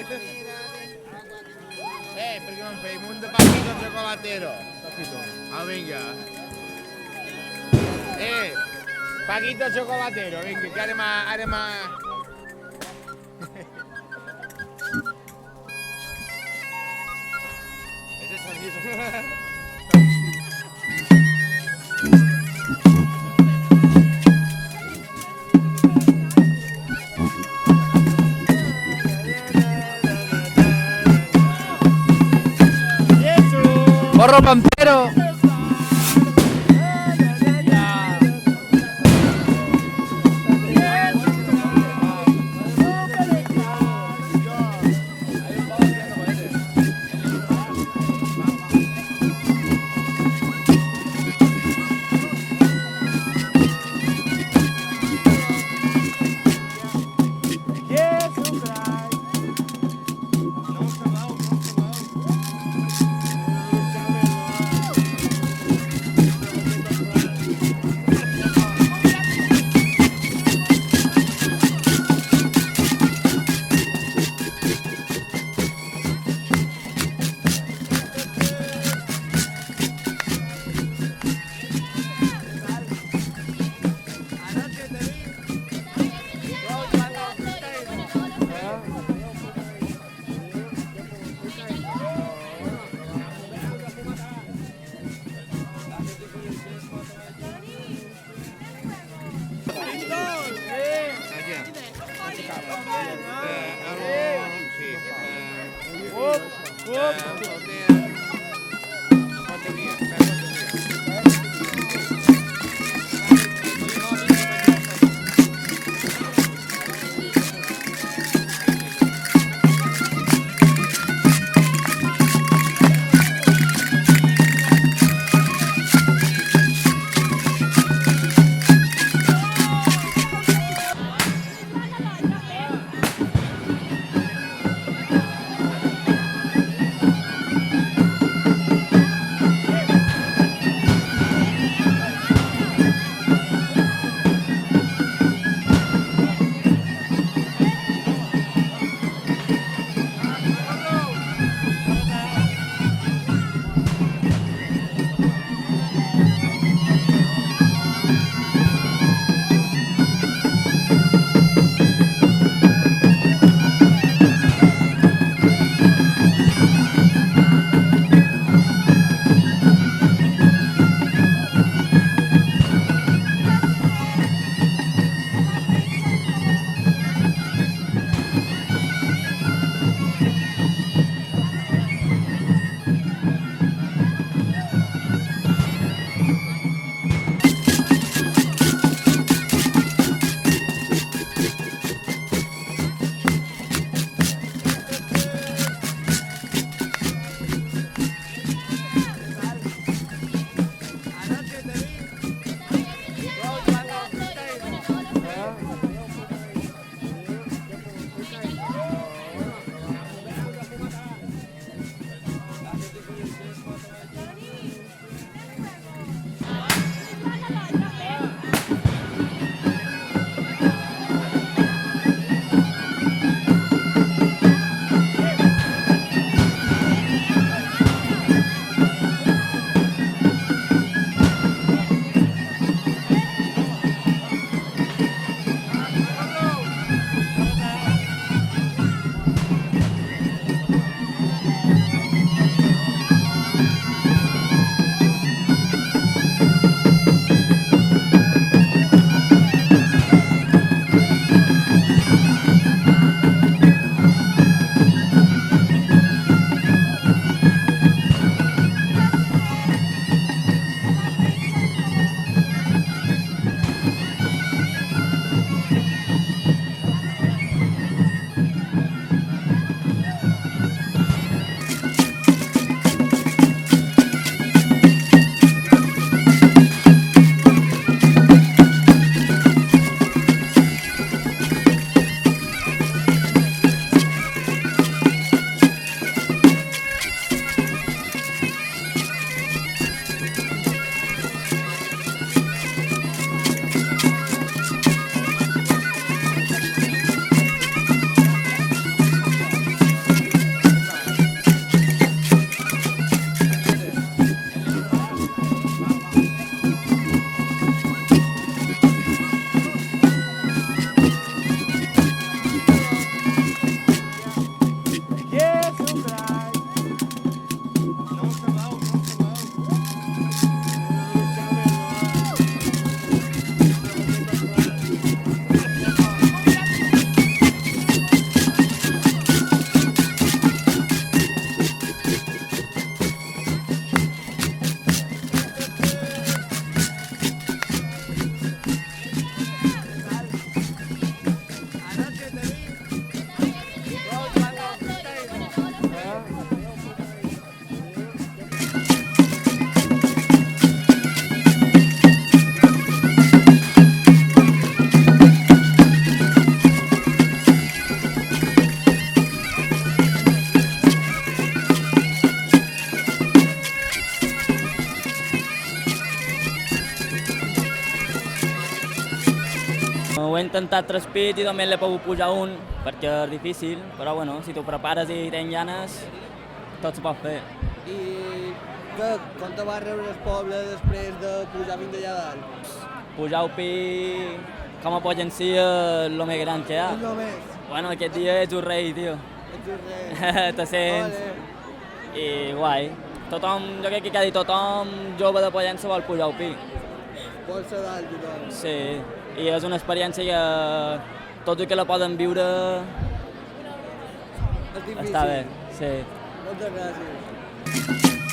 Perché non fai un paquito cioccolatero? Ah, venga. Paquito cioccolatero, venga, que haré más. Ese sonido. ¡Porro Pampero! he intentat 3 pits i només l'he pogut pujar un, perquè és difícil, però bueno, si t'ho prepares i tens ganes, tot se pot fer. I com te vas rebre el poble després de pujar fins allà dalt? Pujar el pi com a Pollença és el més gran que hi ha. És el més. Bueno, aquest dia ets un rei, tio. Ets un rei. Te sents. Ole. I guai. Tothom, jo crec que quasi tothom jove de Pollença vol pujar el pi. Vol ser dalt tothom. Sí, i és una experiència que tots els que la poden viure És difícil. està bé, sí. Moltes gràcies.